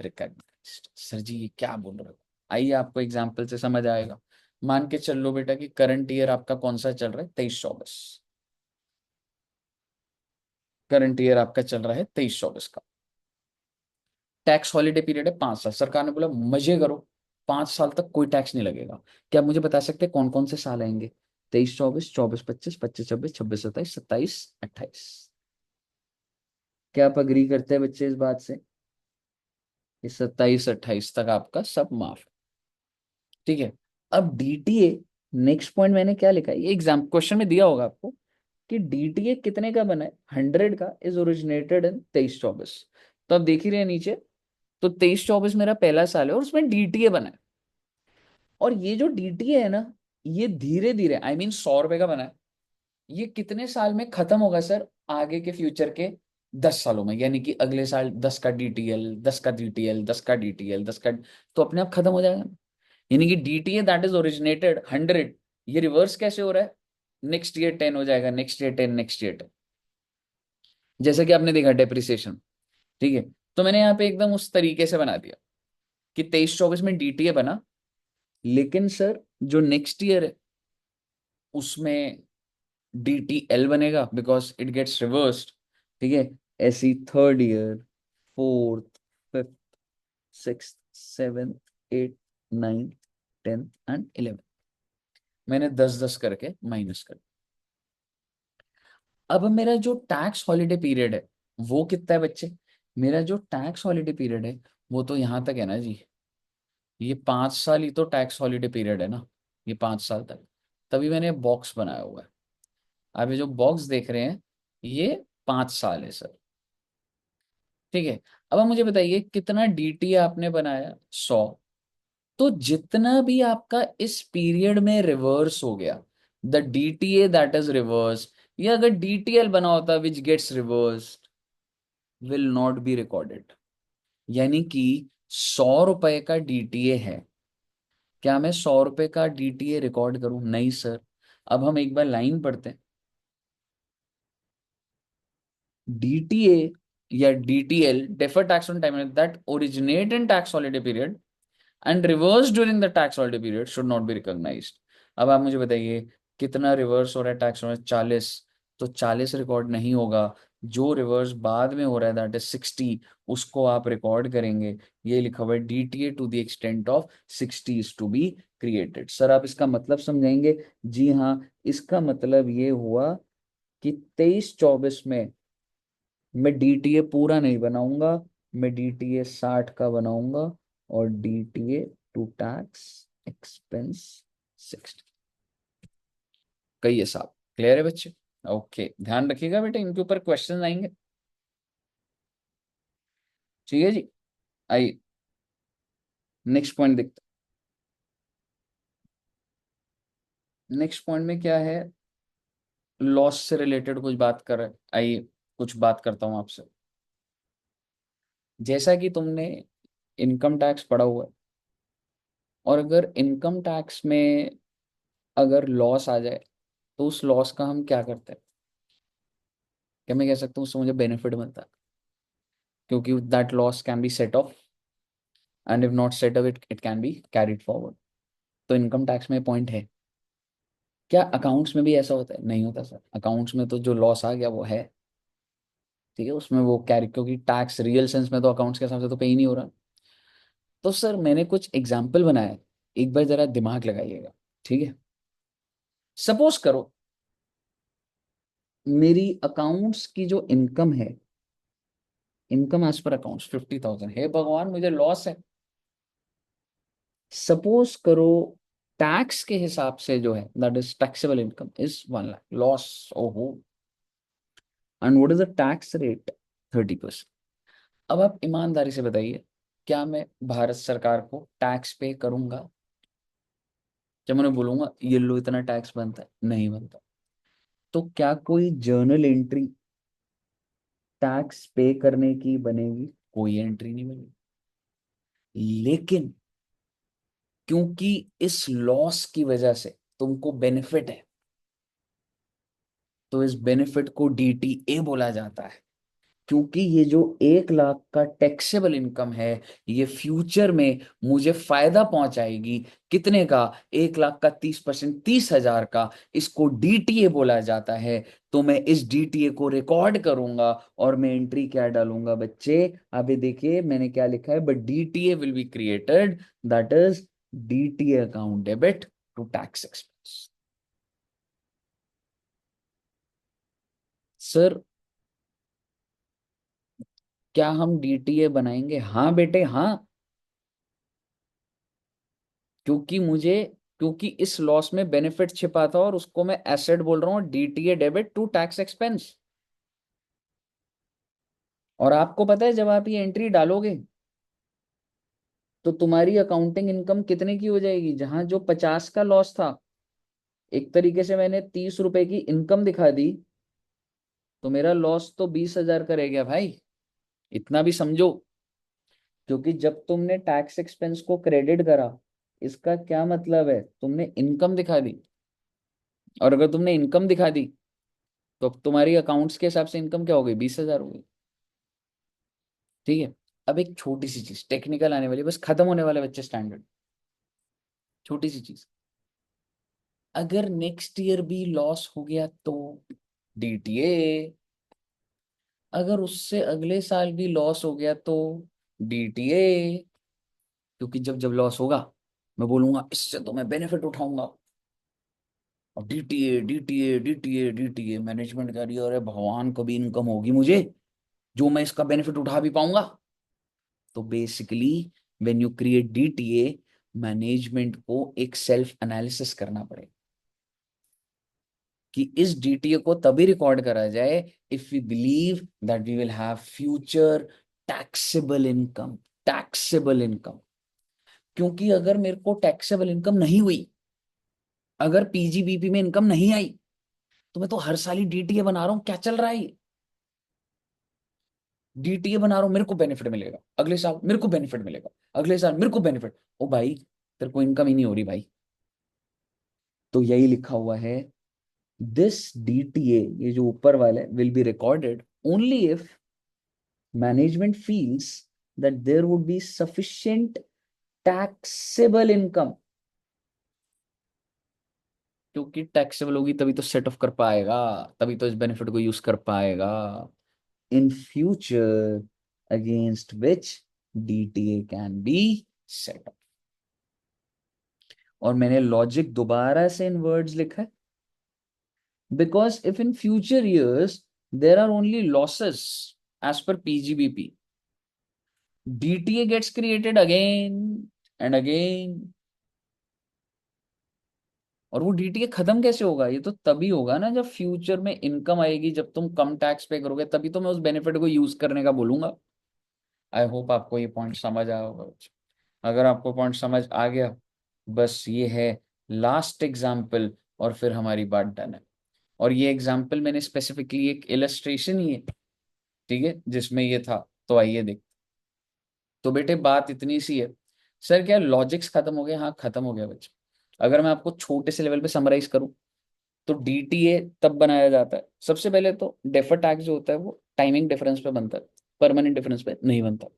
recognised. Sir ji ये क्या बोल रहे हो? आइए आपको एग्जांपल से समझ आएगा। मान के चल लो बेटा कि करंट ईयर आपका कौन सा चल रहा है? 23-24। करंट ईयर आपका चल रहा है 23-24 का। टैक्स हॉलिडे पीरियड है 5 साल, सरकार ने बोला मजे करो, 5 साल तक कोई टैक्स नहीं लगेगा। क्या आप मुझे बता सकते हैं कौन कौन से साल आएंगे? 23-24, 24-25, 25-26, 26-27, 27-28। क्या आप अग्री करते हैं बच्चे इस बात से कि 27-28 तक आपका सब माफ है? ठीक है। अब डीटीए, नेक्स्ट पॉइंट मैंने क्या लिखा है, ये एग्जाम क्वेश्चन में दिया होगा आपको कि डीटीए कितने का बना है? 100 का, इज ओरिजिनेटेड इन 23-24। तो आप देख ही रहे हैं नीचे, तो 23-24 मेरा पहला साल है और उसमें डीटीए बना है। और ये जो डीटीए है ना, ये धीरे धीरे, आई मीन 100 रुपए का बना है, ये कितने साल में खत्म होगा सर? आगे के फ्यूचर के 10 सालों में, यानी कि अगले साल 10 का डीटीएल, 10 का डीटीएल, 10 का डीटीएल, 10 का, तो अपने आप खत्म हो जाएगा। यानी कि डीटीए दैट इज ओरिजिनेटेड 100, ये रिवर्स कैसे हो रहा है? नेक्स्ट ईयर 10 हो जाएगा, नेक्स्ट ईयर 10, नेक्स्ट ईयर 10। जैसे कि आपने देखा डेप्रिसिएशन। ठीक है, तो मैंने यहाँ पे एकदम उस तरीके से बना दिया कि 23-24 में डीटीए बना, लेकिन सर जो नेक्स्ट ईयर है उसमें डीटीएल बनेगा बिकॉज इट गेट्स रिवर्स्ड। ठीक है, ऐसी third year, fourth, fifth, six, seventh, eight, nine, tenth and 11, मैंने 10-10 करके माइनस कर। अब मेरा जो टैक्स हॉलिडे पीरियड है वो कितना है बच्चे? मेरा जो टैक्स हॉलिडे पीरियड है वो तो यहाँ तक है ना जी, ये 5 साल ही तो टैक्स हॉलिडे पीरियड है ना, ये 5 साल तक। तभी मैंने बॉक्स बनाया हुआ है। आप ये जो बॉक्स देख रहे हैं ये 5 साल है सर। ठीक है, अब आप मुझे बताइए कितना डीटी आपने बनाया? 100। तो जितना भी आपका इस पीरियड में रिवर्स हो गया, the DTA that is reverse, या अगर डीटीएल बना होता which gets reversed will not be recorded. यानी कि 100 रुपए का डीटीए है, क्या मैं 100 रुपए का डीटीए रिकॉर्ड करूं? नहीं सर। अब हम एक बार लाइन पढ़ते हैं। डीटीए या DTL, defer tax on time that originate in tax holiday period and reverse during the tax holiday period should not be recognised. अब आप मुझे बताइए कितना रिवर्स हो रहा है टैक्स में? 40। तो 40 रिकॉर्ड नहीं होगा जो रिवर्स बाद में हो रहा है दैट इज 60, उसको आप रिकॉर्ड करेंगे। ये लिखा हुआ है DTA to the extent of 60 is to be created. Sir आप इसका मतलब समझाएंगे? जी हाँ, इसका मतलब ये हुआ कि 23-24 में मैं डीटीए पूरा नहीं बनाऊंगा, मैं डीटीए 60 का बनाऊंगा, और डीटीए टू टैक्स एक्सपेंस 60। कहिए साहब, क्लियर है बच्चे? ओके, ध्यान रखिएगा बेटे, इनके ऊपर क्वेश्चन आएंगे। ठीक है जी, आइए नेक्स्ट पॉइंट देखते हैं। नेक्स्ट पॉइंट में क्या है, लॉस से रिलेटेड कुछ बात कर रहे हैं। आइए कुछ बात करता हूं आपसे। जैसा कि तुमने इनकम टैक्स पढ़ा हुआ है, और अगर इनकम टैक्स में अगर लॉस आ जाए तो उस लॉस का हम क्या करते हैं? क्या मैं कह सकता हूँ उससे मुझे बेनिफिट मिलता है, क्योंकि that loss can be set of, and if not set of it can be carried forward. तो इनकम टैक्स में पॉइंट है। क्या अकाउंट्स में भी ऐसा होता है? नहीं होता सर, अकाउंट्स में तो जो लॉस आ गया वो है, ठीक है, उसमें वो कैरी, क्योंकि टैक्स रियल सेंस में तो अकाउंट्स के हिसाब से तो पे ही नहीं हो रहा। तो सर मैंने कुछ एग्जाम्पल बनाया है, एक बार जरा दिमाग लगाइएगा। ठीक है, सपोज करो मेरी अकाउंट्स की जो इनकम है, इनकम एज पर अकाउंट्स 50,000 है, भगवान मुझे लॉस है। सपोज करो टैक्स के हिसाब से जो है that is taxable income is 1 lakh, loss, ओहो, and what is the tax rate? 30%। अब आप ईमानदारी से बताइए, क्या मैं भारत सरकार को टैक्स पे करूंगा? जब मैंने बोलूंगा ये लो इतना टैक्स बनता है, नहीं बनता। तो क्या कोई जर्नल एंट्री टैक्स पे करने की बनेगी? कोई एंट्री नहीं बनेगी। लेकिन क्योंकि इस लॉस की वजह से तुमको बेनिफिट है, तो इस बेनिफिट को डीटीए बोला जाता है। क्योंकि ये जो 1 लाख का टैक्सेबल इनकम है, ये फ्यूचर में मुझे फायदा पहुंचाएगी। कितने का? 1 लाख का 30%, 30,000 का। इसको डीटीए बोला जाता है। तो मैं इस डीटीए को रिकॉर्ड करूंगा, और मैं एंट्री क्या डालूंगा बच्चे? अभी देखिए मैंने क्या लिखा है, but DTA will be created, that is DTA account debit to tax expense. Sir क्या हम डीटीए बनाएंगे? हाँ बेटे हाँ, क्योंकि मुझे, क्योंकि इस लॉस में बेनिफिट छिपा था, और उसको मैं एसेट बोल रहा हूँ, DTA debit to tax expense. और आपको पता है जब आप ये एंट्री डालोगे तो तुम्हारी अकाउंटिंग इनकम कितने की हो जाएगी? जहां जो 50 का लॉस था, एक तरीके से मैंने 30 रुपए की इनकम दिखा दी, तो मेरा लॉस तो 20,000 का रह गया भाई। इतना भी समझो। क्योंकि जब तुमने टैक्स एक्सपेंस को क्रेडिट करा, इसका क्या मतलब है? तुमने इनकम दिखा दी, और अगर तुमने इनकम दिखा दी तो अब तुम्हारी अकाउंट्स के हिसाब से इनकम क्या हो गई? 20,000 हो गई। ठीक है, अब एक छोटी सी चीज टेक्निकल आने वाली, बस खत्म होने वाले बच्चे स्टैंडर्ड। छोटी सी चीज, अगर नेक्स्ट ईयर भी लॉस हो गया तो डीटीए, अगर उससे अगले साल भी लॉस हो गया तो डीटीए। क्योंकि जब जब लॉस होगा मैं बोलूंगा इससे तो मैं बेनिफिट उठाऊंगा, और DTA DTA DTA DTA, management कह रही है अरे भगवान कभी इनकम होगी मुझे जो मैं इसका बेनिफिट उठा भी पाऊंगा। तो basically when you create DTA, management को एक सेल्फ एनालिसिस करना पड़ेगा कि इस डीटीए को तभी रिकॉर्ड करा जाए if we believe that we will have future taxable income. Taxable income, क्योंकि अगर मेरे को टैक्सेबल इनकम नहीं हुई, अगर पीजीबीपी में इनकम नहीं आई, तो मैं तो हर साल ही डीटीए बना रहा हूं, क्या चल रहा है ये? डीटीए बना रहा हूं, मेरे को बेनिफिट मिलेगा अगले साल, मेरे को बेनिफिट मिलेगा अगले साल, मेरे को बेनिफिट। ओ भाई, तेरे को इनकम ही नहीं हो रही भाई। तो यही लिखा हुआ है, दिस डीटीए, ये जो ऊपर वाला है, will be recorded only if management feels that there would be sufficient taxable income. क्योंकि टैक्सेबल होगी तभी तो सेट ऑफ कर पाएगा, तभी तो इस बेनिफिट को यूज कर पाएगा। in future against which DTA can be set up। और मैंने लॉजिक दोबारा से इन वर्ड्स लिखा है, because if in future years there are only losses as per PGBP, DTA gets created again and again। और वो DTA खत्म कैसे होगा? ये तो तभी होगा ना जब फ्यूचर में इनकम आएगी, जब तुम कम टैक्स पे करोगे, तभी तो मैं उस बेनिफिट को यूज करने का बोलूंगा। आई होप आपको ये पॉइंट समझ आया होगा। अगर आपको पॉइंट समझ आ गया, बस ये है लास्ट एग्जाम्पल और फिर हमारी बात डन है। और ये एग्जाम्पल मैंने स्पेसिफिकली एक इलस्ट्रेशन ही है, ठीक है, जिसमें ये था। तो आइए देख। तो बेटे बात इतनी सी है। सर क्या लॉजिक्स खत्म हो गए? हाँ खत्म हो गया बच्चे। अगर मैं आपको छोटे से लेवल पे समराइज करूं, तो डीटीए तब बनाया जाता है। सबसे पहले तो डेफर टैक्स जो होता है वो टाइमिंग डिफरेंस पे बनता है, परमानेंट डिफरेंस पे नहीं बनता।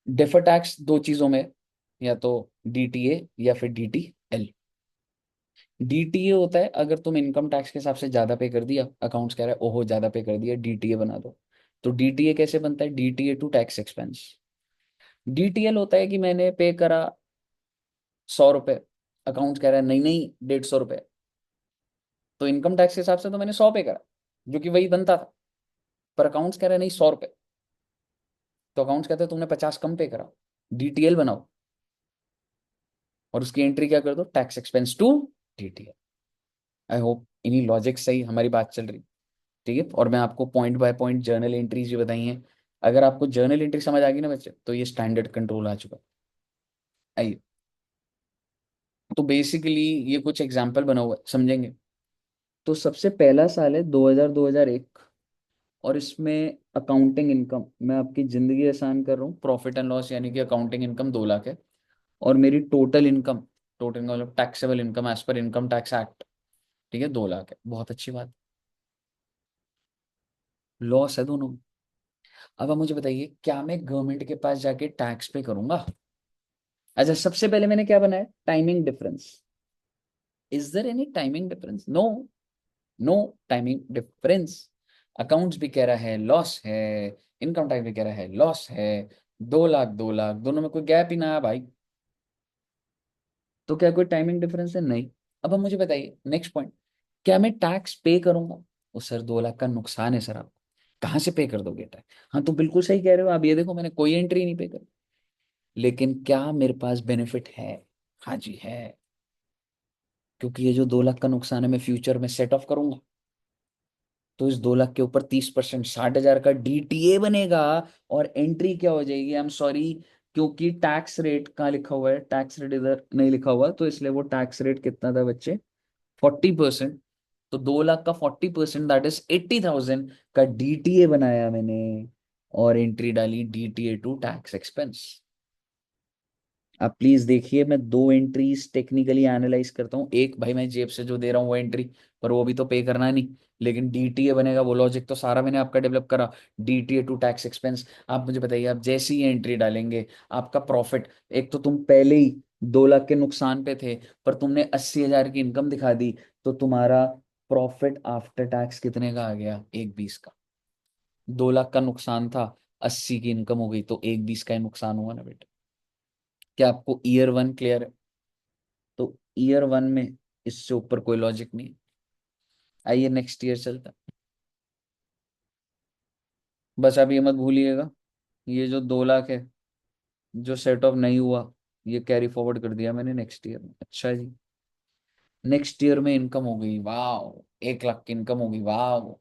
डेफर टैक्स दो चीजों में, या तो डीटीए या फिर डीटीएल। डीटीए होता है अगर तुम इनकम टैक्स के हिसाब से ज्यादा पे कर दिया, अकाउंट्स कह रहा है ओहो ज्यादा पे कर दिया, डीटीए बना दो। तो डीटीए कैसे बनता है? DTA to tax expense. DTL होता है कि मैंने पे करा 100 रुपए, अकाउंट्स कह रहा है नहीं नहीं 150 रुपए, तो इनकम टैक्स के हिसाब से तो मैंने 100 पे करा, जो कि वही बनता था। पर अकाउंट्स कह रहा है नहीं 100 रुपए, तो अकाउंट्स कहते हैं तुमने 50 कम पे करा, डीटीएल बनाओ और उसकी एंट्री क्या कर दो? Tax expense to DTL. I hope इन्हीं लॉजिक से ही हमारी बात चल रही, ठीक है। और मैं आपको point by point journal entries भी बताई हैं। अगर आपको जर्नल एंट्री समझ आ गई ना बच्चे, तो ये स्टैंडर्ड कंट्रोल आ चुका है। आइए, तो बेसिकली ये कुछ एग्जाम्पल बना हुआ है, समझेंगे। तो सबसे पहला साल है 2000 2001, और इसमें अकाउंटिंग इनकम, मैं आपकी जिंदगी आसान कर रहा हूँ, प्रॉफिट एंड लॉस यानी कि अकाउंटिंग इनकम 2 लाख है। और मेरी टोटल इनकम, टोटल मतलब taxable income as per income tax act, ठीक है, 2 लाख है। बहुत अच्छी बात। लॉस है दोनों में। अब आप मुझे बताइए, क्या मैं गवर्नमेंट के पास जाके टैक्स पे करूंगा? अच्छा, सबसे पहले मैंने क्या बनाया? Timing difference. Is there any timing difference? No, no timing difference. Accounts भी कह रहा है लॉस है, इनकम टैक्स भी कह रहा है लॉस है। 2 लाख 2 लाख दोनों में कोई गैप ही ना है भाई। तो क्या कोई टाइमिंग डिफरेंस है? नहीं। अब आप मुझे बताइए नेक्स्ट पॉइंट, क्या मैं टैक्स पे करूंगा? वो सर 2 लाख का नुकसान है सर, आप कहाँ से पे कर दोगे टैक्स? हाँ तो बिल्कुल सही कह रहे हो आप, ये देखो मैंने कोई एंट्री नहीं पे करी, लेकिन क्या मेरे पास बेनिफिट है? हाँ जी है, क्योंकि ये जो 2 लाख का नुकसान है मैं फ्यूचर में सेट ऑफ करूंगा। तो इस 2 लाख के ऊपर 30%, 60,000 का डीटीए बनेगा। और एंट्री क्या हो जाएगी? आई एम सॉरी, क्योंकि टैक्स रेट कहाँ लिखा हुआ है? टैक्स रेट इधर नहीं लिखा हुआ, तो इसलिए वो टैक्स रेट कितना था बच्चे? 40%। तो 2 लाख का 40%, दैट इज 80,000 का डीटीए बनाया मैंने, और एंट्री डाली डीटीए टू टैक्स एक्सपेंस। आप प्लीज देखिए, मैं दो एंट्रीज टेक्निकली एनालाइज करता हूँ। एक भाई मैं जेब से जो दे रहा हूँ वो एंट्री, पर वो भी तो पे करना है नहीं, लेकिन डीटीए बनेगा, वो लॉजिक तो सारा मैंने आपका डेवलप करा। DTA to tax expense. आप मुझे बताइए, आप जैसी ही एंट्री डालेंगे, आपका प्रॉफिट, एक तो तुम पहले ही 2 लाख के नुकसान पे थे, पर तुमने 80,000 की इनकम दिखा दी, तो तुम्हारा प्रॉफिट आफ्टर टैक्स कितने का आ गया? 120 का। 2 लाख का नुकसान था, 80 की इनकम हो गई, तो 120 का ही नुकसान हुआ ना बेटा। क्या आपको ईयर वन क्लियर है? तो ईयर वन में इससे ऊपर कोई लॉजिक नहीं। आइए नेक्स्ट ईयर चलता है। बस आप ये मत भूलिएगा, ये जो 2 लाख है जो सेट ऑफ नहीं हुआ, ये कैरी फॉरवर्ड कर दिया मैंने नेक्स्ट ईयर में। अच्छा जी, नेक्स्ट ईयर में इनकम हो गई, वाह, 1 लाख की इनकम हो गई, वाह।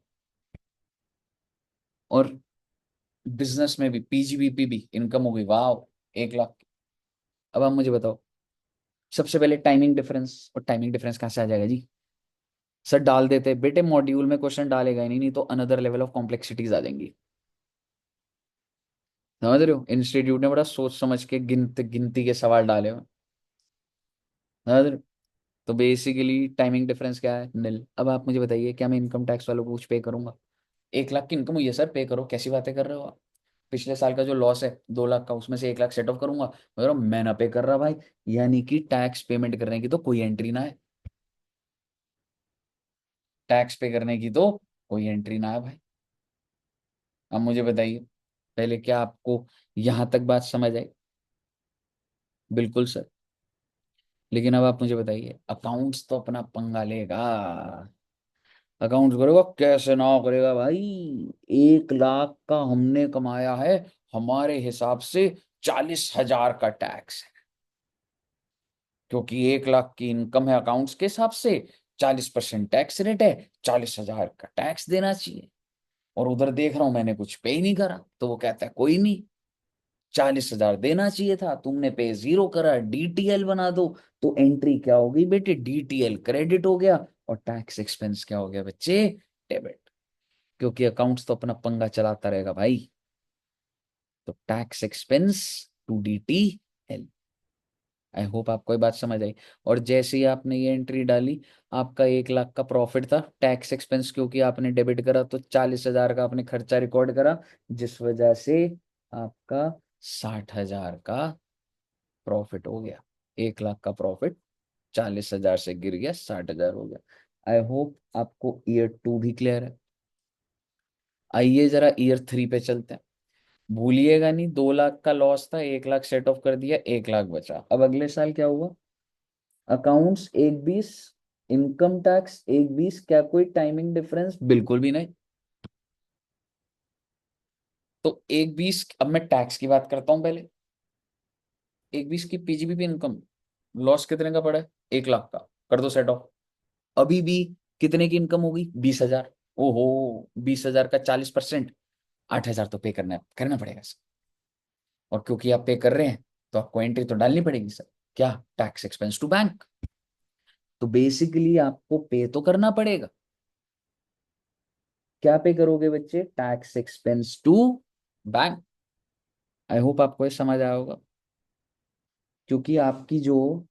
और बिजनेस में भी पीजीबीपी भी इनकम हो गई, वाह, 1 लाख की। अब आप मुझे बताओ, सबसे पहले टाइमिंग डिफरेंस, और टाइमिंग डिफरेंस कहाँ से आ जाएगा जी? सर डाल देते बेटे, मॉड्यूल में क्वेश्चन डालेगा ही नहीं, नहीं तो अनदर लेवल ऑफ कॉम्प्लेक्सिटीज आ जाएंगी। समझ रहे हो? इंस्टीट्यूट ने बड़ा सोच समझ के गिनती के सवाल डाले हुए हैं। समझ रहे हो? तो बेसिकली टाइमिंग डिफरेंस क्या है? निल। अब आप मुझे बताइए, क्या मैं इनकम टैक्स वालों को कुछ पे करूंगा? 1 लाख की इनकम हुई है सर, पे करो, कैसी बातें कर रहे हो आप? पिछले साल का जो लॉस है 2 लाख का, उसमें से 1 लाख सेट ऑफ करूंगा, मगर मैं ना पे कर रहा भाई। यानी कि टैक्स पेमेंट करने की तो कोई एंट्री ना है, टैक्स पे करने की तो कोई एंट्री ना है भाई। अब मुझे बताइए, पहले क्या आपको यहां तक बात समझ आई? बिल्कुल सर। लेकिन अब आप मुझे बताइए, अकाउंट्स तो अपना पंगा लेगा। अकाउंट्स करेगा कैसे ना करेगा भाई। 1 लाख का हमने कमाया है, हमारे हिसाब से 40,000 का टैक्स है, क्योंकि 1 लाख की इनकम है अकाउंट्स के हिसाब से। 40% टैक्स रेट है, 40,000 का टैक्स देना चाहिए। और उधर देख रहा हूं मैंने कुछ पे ही नहीं करा, तो वो कहता है कोई नहीं, 40,000 देना चाहिए था, तुमने पे जीरो करा, डीटीएल बना दो। तो एंट्री क्या हो गई बेटे, डीटीएल क्रेडिट हो गया, और टैक्स एक्सपेंस क्या हो गया बच्चे, डेबिट। क्योंकि अकाउंट्स तो अपना पंगा चलाता रहेगा भाई। तो tax expense to DTL. I hope आपको ये बात समझ आई। और जैसे ही आपने ये एंट्री डाली, आपका 1 लाख का प्रॉफिट था, टैक्स एक्सपेंस क्योंकि आपने डेबिट करा तो 40,000 का आपने खर्चा रिकॉर्ड करा, जिस वजह से आपका 60,000 का प्रॉफिट हो गया। 1 लाख का प्रॉफिट 40,000 से गिर गया, 60,000 हो गया। आई होप आपको ईयर 2 भी क्लियर है। आइए जरा ईयर 3 पे चलते हैं। भूलिएगा नहीं, 2 लाख का लॉस था, 1 लाख सेट ऑफ कर दिया, 1 लाख बचा। अब अगले साल क्या हुआ, अकाउंट्स 1,20, इनकम टैक्स 1,20, क्या कोई टाइमिंग डिफरेंस? बिल्कुल भी नहीं। तो 1,20, अब मैं टैक्स की बात करता हूं पहले। 1,20 की पीजीबीपी इनकम, लॉस कितने का पड़ा है, 1 लाख का, कर दो सेट ऑफ। अभी भी कितने की इनकम होगी, 20,000। ओहो, 20,000 का 40%, 8,000 तो पे करना पड़ेगा सर। और क्योंकि आप पे कर रहे हैं, तो आपको एंट्री तो डालनी पड़ेगी सर। क्या, टैक्स एक्सपेंस टू बैंक। तो बेसिकली आपको पे तो करना पड़ेगा। क्या पे करोगे बच्चे, tax expense to bank. I hope आपको ये समझ आया होगा। क्योंकि आपकी जो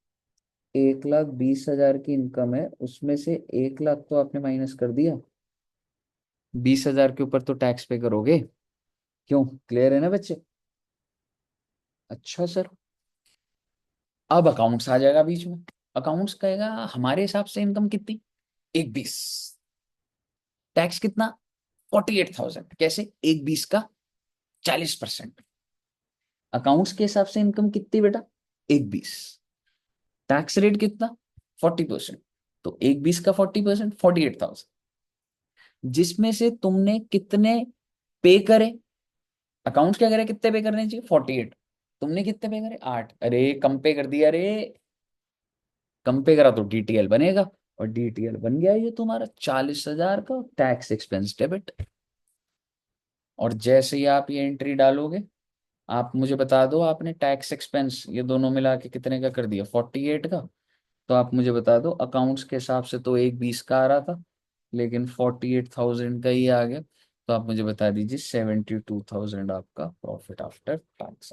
1,20,000 की इनकम है, उसमें से 1 लाख तो आपने माइनस कर दिया, 20,000 के ऊपर तो टैक्स पे करोगे। क्यों, क्लियर है ना बच्चे? अच्छा सर। अब अकाउंट्स आ जाएगा बीच में। अकाउंट्स कहेगा हमारे हिसाब से इनकम कितनी, 1,20, टैक्स कितना, 48,000। कैसे, 1,20 का 40%। अकाउंट्स के हिसाब से इनकम कितनी बेटा, 1,20, टैक्स रेट कितना, 40%। तो 1,20 का 40%, 48,000। जिसमें से तुमने कितने पे करे, अकाउंट्स क्या करे, कितने पे करने चाहिए, 48। तुमने कितने पे करे, 8। अरे कम पे कर दिया रे। कम पे करा तो डीटीएल बनेगा, और डीटीएल बन गया ये तुम्हारा 40,000 का टैक्स एक्सपेंस डेबिट। और जैसे ही आप ये एंट्री डालोगे, आप मुझे बता दो, आपने टैक्स एक्सपेंस ये दोनों मिला के कितने का कर दिया, 48 का। तो आप मुझे बता दो, अकाउंट्स के हिसाब से तो 1,20 का आ रहा था, लेकिन 48,000 का ही आ गया। तो आप मुझे बता दीजिए, 72,000 आपका प्रॉफिट आफ्टर टैक्स।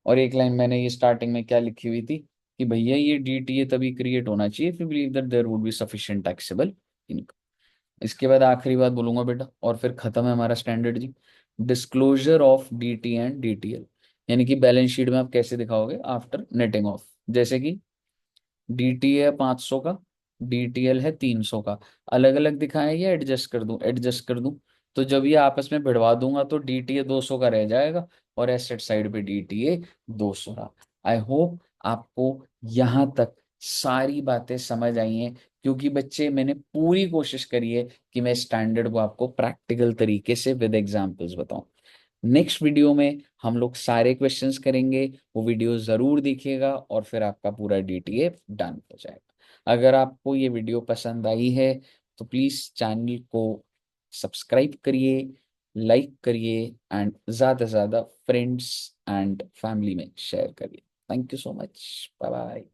और एक लाइन मैंने ये स्टार्टिंग में क्या लिखी हुई थी, कि भैया ये डीटीए तभी क्रिएट होना चाहिए if you believe that there would be sufficient taxable income। इसके बाद आखिरी बात बोलूंगा बेटा, और फिर खत्म है हमारा standard ji. Disclosure of DT and DTL, यानी कि बैलेंस शीट में आप कैसे दिखाओगे आफ्टर नेटिंग ऑफ। जैसे कि डीटी है 500 का, डीटीएल है 300 का, अलग अलग दिखाएं या एडजस्ट कर दूं, एडजस्ट कर दूं। तो जब ये आपस में भिड़वा दूंगा तो डीटीए 200 का रह जाएगा, और एसेट साइड पे डीटीए 200 रहा। आई होप आपको यहाँ तक सारी बातें समझ आई हैं, क्योंकि बच्चे मैंने पूरी कोशिश करी है कि मैं स्टैंडर्ड को आपको प्रैक्टिकल तरीके से विद एग्जांपल्स बताऊं। नेक्स्ट वीडियो में हम लोग सारे क्वेश्चंस करेंगे, वो वीडियो जरूर देखिएगा, और फिर आपका पूरा डीटीए डन हो जाएगा। अगर आपको ये वीडियो पसंद आई है, तो प्लीज चैनल को सब्सक्राइब करिए, लाइक करिए, एंड ज़्यादा से ज़्यादा फ्रेंड्स एंड फैमिली में शेयर करिए। Thank you so much, bye bye.